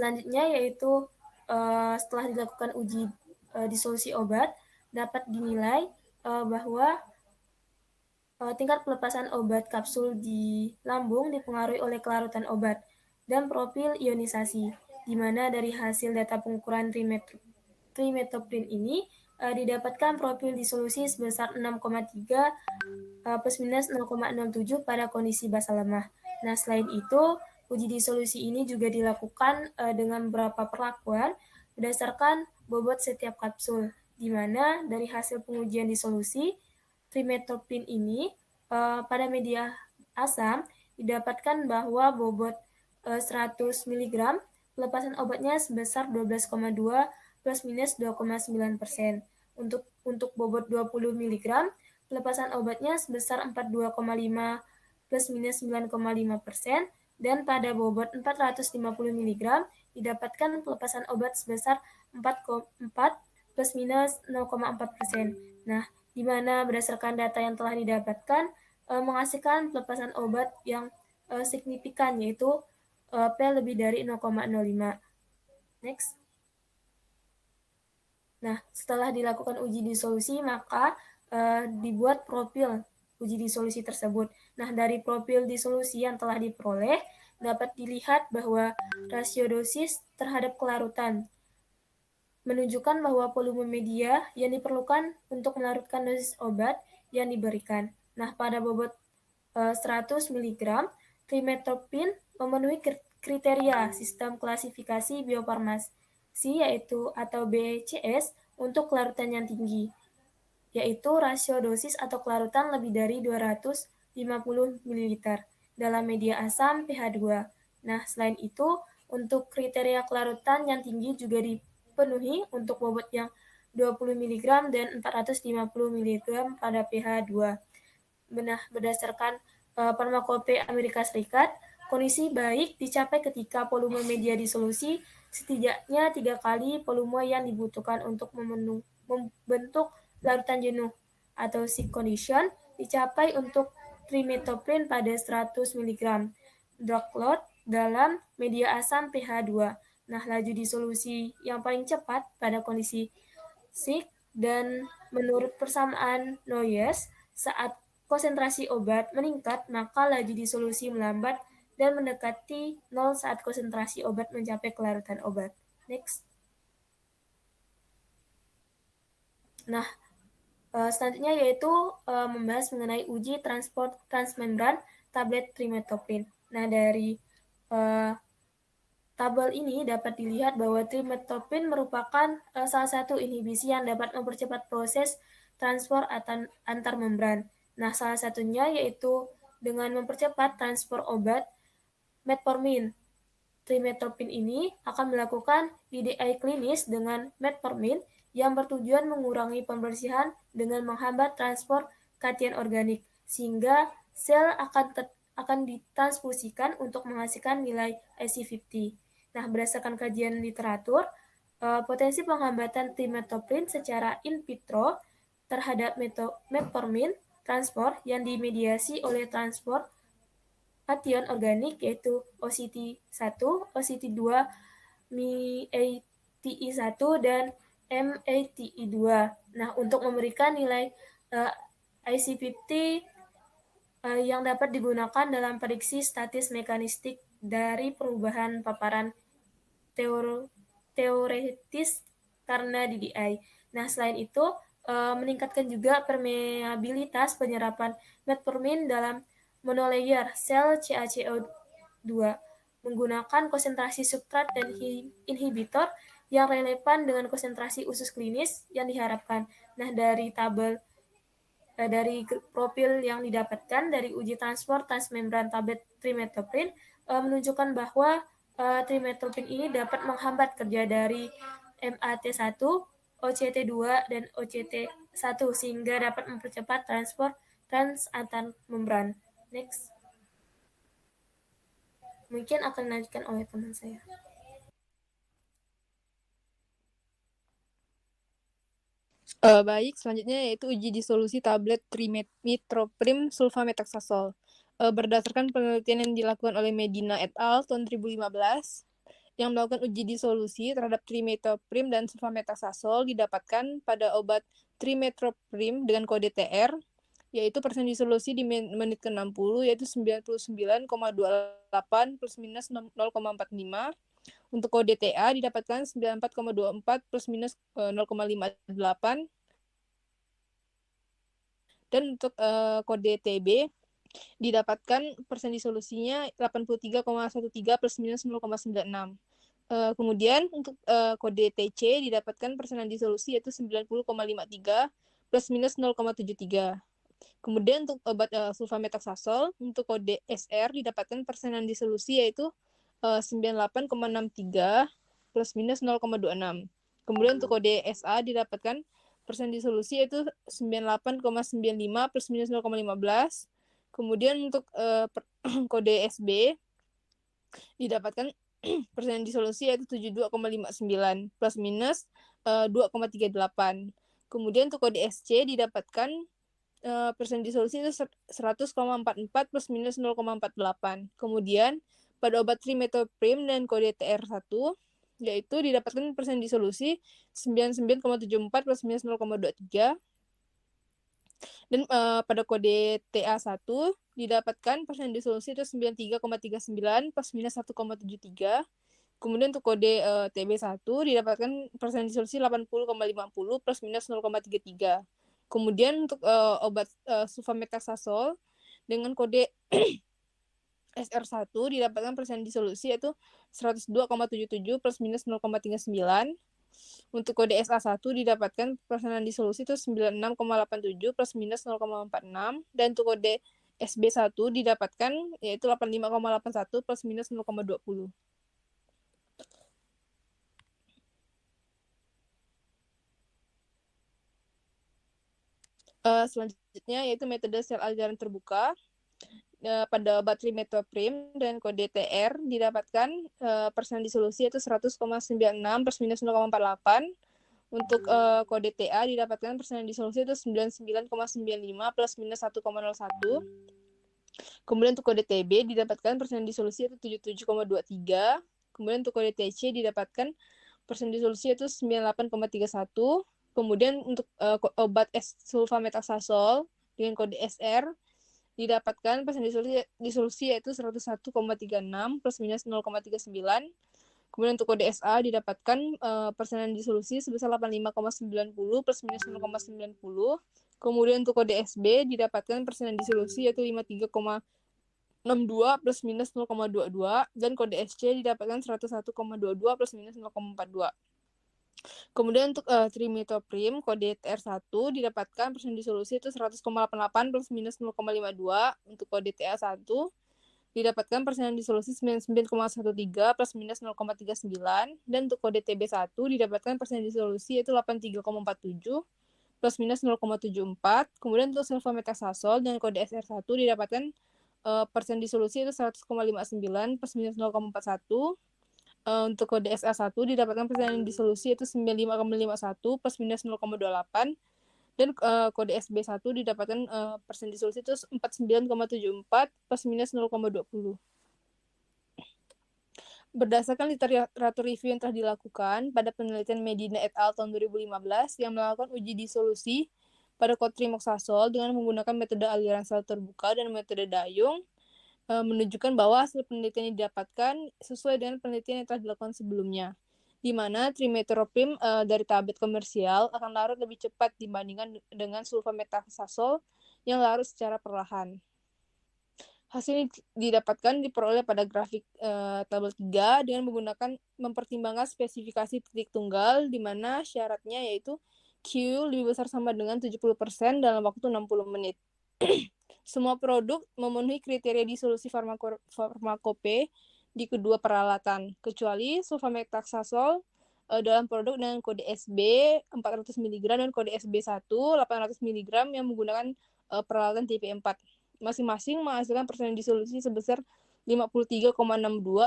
Selanjutnya yaitu setelah dilakukan uji disolusi obat, dapat dinilai bahwa tingkat pelepasan obat kapsul di lambung dipengaruhi oleh kelarutan obat dan profil ionisasi, di mana dari hasil data pengukuran trimetoprim ini didapatkan profil disolusi sebesar 6,3 plus minus 0,67 pada kondisi basa lemah. Nah, selain itu, uji disolusi ini juga dilakukan dengan beberapa perlakuan berdasarkan bobot setiap kapsul, di mana dari hasil pengujian disolusi, trimetoprim ini pada media asam didapatkan bahwa bobot 100 mg pelepasan obatnya sebesar 12,2 plus minus 2,9%. Untuk bobot 20 mg pelepasan obatnya sebesar 42,5 plus minus 9,5%, dan pada bobot 450 mg didapatkan pelepasan obat sebesar 4,4 plus minus 0,4%. Nah, di mana berdasarkan data yang telah didapatkan menghasilkan pelepasan obat yang signifikan, yaitu P lebih dari 0,05. Next. Nah, setelah dilakukan uji disolusi, maka dibuat profil uji disolusi tersebut. Nah, dari profil disolusi yang telah diperoleh, dapat dilihat bahwa rasio dosis terhadap kelarutan menunjukkan bahwa volume media yang diperlukan untuk melarutkan dosis obat yang diberikan. Nah, pada bobot 100 mg, trimetoprim memenuhi kriteria sistem klasifikasi biofarmasi yaitu atau BCS untuk kelarutan yang tinggi, yaitu rasio dosis atau kelarutan lebih dari 250 ml dalam media asam pH 2. Nah, selain itu, untuk kriteria kelarutan yang tinggi juga dipenuhi untuk bobot yang 20 mg dan 450 mg pada pH 2. Berdasarkan Farmakope Amerika Serikat, kondisi baik dicapai ketika volume media disolusi setidaknya 3 kali volume yang dibutuhkan untuk membentuk larutan jenuh atau sick condition dicapai untuk trimetoprim pada 100 mg drug load dalam media asam pH 2. Nah, laju disolusi yang paling cepat pada kondisi sick dan menurut persamaan Noyes, saat konsentrasi obat meningkat, maka laju disolusi melambat dan mendekati 0 saat konsentrasi obat mencapai kelarutan obat. Next. Nah, selanjutnya yaitu membahas mengenai uji transport transmembran tablet trimetoprim. Nah, dari tabel ini dapat dilihat bahwa trimetoprim merupakan salah satu inhibisi yang dapat mempercepat proses transport antar membran. Nah, salah satunya yaitu dengan mempercepat transport obat metformin. Trimetoprim ini akan melakukan DDI klinis dengan metformin yang bertujuan mengurangi pembersihan dengan menghambat transport kation organik, sehingga sel akan ditransfusikan untuk menghasilkan nilai IC50. Nah, berdasarkan kajian literatur, potensi penghambatan trimetoprim secara in vitro terhadap metformin transport yang dimediasi oleh transport kation organik yaitu OCT1, OCT2, MATI1, dan MATI2. Nah, untuk memberikan nilai IC50 yang dapat digunakan dalam prediksi statis mekanistik dari perubahan paparan teoretis karena DDI. Nah, selain itu, meningkatkan juga permeabilitas penyerapan metformin dalam monolayer sel CaCO2 menggunakan konsentrasi substrat dan inhibitor yang relevan dengan konsentrasi usus klinis yang diharapkan. Nah, dari tabel dari profil yang didapatkan dari uji transport transmembran tablet trimetoprim menunjukkan bahwa trimetoprim ini dapat menghambat kerja dari MAT1, OCT2, dan OCT1 sehingga dapat mempercepat transport trans antar membran. Next. Mungkin akan dilanjutkan oleh teman saya. Baik, selanjutnya yaitu uji disolusi tablet trimethoprim sulfamethoxazole. Berdasarkan penelitian yang dilakukan oleh Medina et al. Tahun 2015, yang melakukan uji disolusi terhadap trimethoprim dan sulfamethoxazole didapatkan pada obat trimethoprim dengan kode TR, yaitu persen disolusi di menit ke-60 yaitu 99,28 plus minus 0,45. Untuk kode TA didapatkan 94,24 plus minus 0,58. Dan untuk kode TB didapatkan persen disolusinya 83,13 plus minus 0,96. Kemudian untuk kode TC didapatkan persenan disolusi yaitu 90,53 plus minus 0,73. Kemudian untuk obat sulfamethoxazole untuk kode SR didapatkan persenan disolusi yaitu 98,63 plus minus 0,26. Kemudian untuk kode SA didapatkan persen disolusi yaitu 98,95 plus minus 0,15. Kemudian untuk kode SB didapatkan persen disolusi yaitu 72,59 plus minus 2,38. Kemudian untuk kode SC didapatkan persen disolusi itu 100,44 plus minus 0,48. Kemudian pada obat trimethoprim dan kode TR1 yaitu didapatkan persen disolusi 99,74 plus minus 0,23. Dan pada kode TA1 didapatkan persen disolusi itu 93,39 plus minus 1,73. Kemudian untuk kode TB1 didapatkan persen disolusi 80,50 plus minus 0,33. Kemudian untuk obat sulfamethoxazole dengan kode SR1 didapatkan persen disolusi yaitu 102,77 plus minus 0,39. Untuk kode SA1 didapatkan persenan disolusi itu 96,87 plus minus 0,46. Dan untuk kode SB1 didapatkan yaitu 85,81 plus minus 0,20. Selanjutnya yaitu metode sel aljaran terbuka. Pada obat trimethoprim dan kode TR didapatkan persen disolusi yaitu 100,96 plus minus 0,48. Untuk kode TA didapatkan persen disolusi itu 99,95 plus minus 1,01. Kemudian untuk kode TB didapatkan persen disolusi itu 77,23. Kemudian untuk kode TC didapatkan persen disolusi itu 98,31. Kemudian untuk obat sulfamethoxazole dengan kode SR didapatkan persen disolusi yaitu 101,36 plus minus 0,39. Kemudian untuk kode SA didapatkan persenan disolusi sebesar 85,90 plus minus 0,90. Kemudian untuk kode SB didapatkan persenan disolusi yaitu 53,62 plus minus 0,22. Dan kode SC didapatkan 101,22 plus minus 0,42. Kemudian untuk trimethoprim kode TR1 didapatkan persen disolusi itu 100,88 plus minus 0,52. Untuk kode TA1 didapatkan persenan disolusi 99,13 plus minus 0,39. Dan untuk kode TB1 didapatkan persenan disolusi yaitu 83,47 plus minus 0,74. Kemudian untuk sulfamethoxazole dengan kode SR1 didapatkan persen disolusi itu 100,59 plus minus 0,41. Untuk kode SA1 didapatkan persen disolusi yaitu 95,51 plus minus 0,28. Dan kode SB1 didapatkan persen disolusi itu 49,74 plus minus 0,20. Berdasarkan literatur review yang telah dilakukan pada penelitian Medina et al. Tahun 2015 yang melakukan uji disolusi pada cotrimoxazole dengan menggunakan metode aliran sel terbuka dan metode Dayung, menunjukkan bahwa hasil penelitian yang didapatkan sesuai dengan penelitian yang telah dilakukan sebelumnya, di mana trimethoprim dari tablet komersial akan larut lebih cepat dibandingkan dengan sulfamethoxazole yang larut secara perlahan. Hasil ini didapatkan diperoleh pada grafik tabel 3 dengan mempertimbangkan spesifikasi titik tunggal, di mana syaratnya yaitu Q lebih besar sama dengan 70% dalam waktu 60 menit. Semua produk memenuhi kriteria disolusi farmakope di kedua peralatan, kecuali sulfamethoxazole dalam produk dengan kode SB 400 mg dan kode SB1 800 mg yang menggunakan peralatan TP4. Masing-masing menghasilkan persen disolusi sebesar 53,62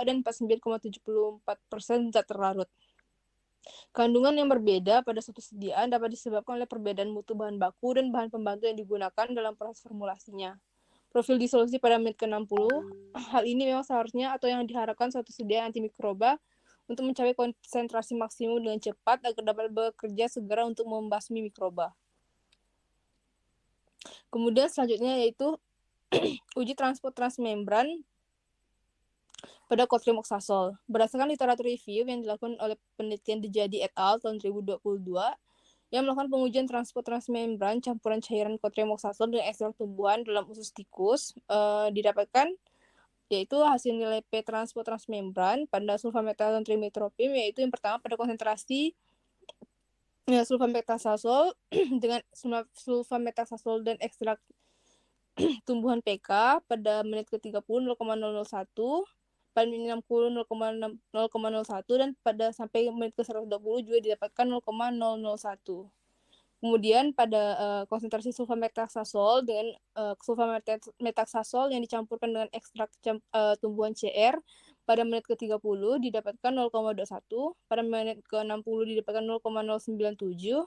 dan 49,74% zat terlarut. Kandungan yang berbeda pada suatu sediaan dapat disebabkan oleh perbedaan mutu bahan baku dan bahan pembantu yang digunakan dalam proses formulasinya. Profil disolusi pada menit ke-60, hal ini memang seharusnya atau yang diharapkan suatu sediaan antimikroba untuk mencapai konsentrasi maksimum dengan cepat agar dapat bekerja segera untuk membasmi mikroba. Kemudian selanjutnya yaitu uji transport transmembran pada cotrimoxazole. Berdasarkan literatur review yang dilakukan oleh penelitian Dijadi et al. Tahun 2022, yang melakukan pengujian transport transmembran campuran cairan cotrimoxazole dengan ekstrak tumbuhan dalam usus tikus, didapatkan yaitu hasil nilai P transport transmembran pada sulfametazon trimetropim, yaitu yang pertama pada konsentrasi sulfametazole dengan sulfametazole dan ekstrak tumbuhan PK pada menit ke-30 0,001, pada menit 60 0,01, dan pada sampai menit ke-120 juga didapatkan 0,001. Kemudian pada konsentrasi sulfametazole dengan sulfametazole yang dicampurkan dengan ekstrak tumbuhan CR pada menit ke-30 didapatkan 0,21, pada menit ke-60 didapatkan 0,097,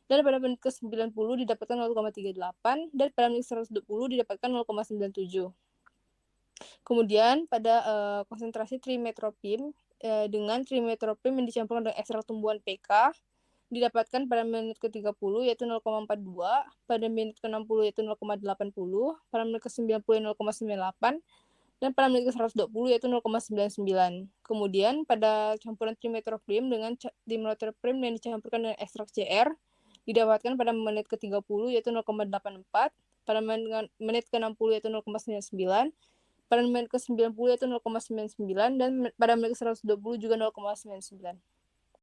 dan pada menit ke-90 didapatkan 0,38, dan pada menit ke-120 didapatkan 0,97. Kemudian pada konsentrasi trimetropim dengan trimetropim yang dicampurkan dengan ekstrak tumbuhan PK didapatkan pada menit ke-30 yaitu 0,42, pada menit ke-60 yaitu 0,80, pada menit ke-90 0,98, dan pada menit ke-120 yaitu 0,99. Kemudian pada campuran trimetoprim dengan trimetoprim yang dicampurkan dengan ekstrak CR didapatkan pada menit ke-30 yaitu 0,84, pada menit ke-60 yaitu 0,99, pada menit ke-90 yaitu 0,99, dan pada menit ke-120 juga 0,99.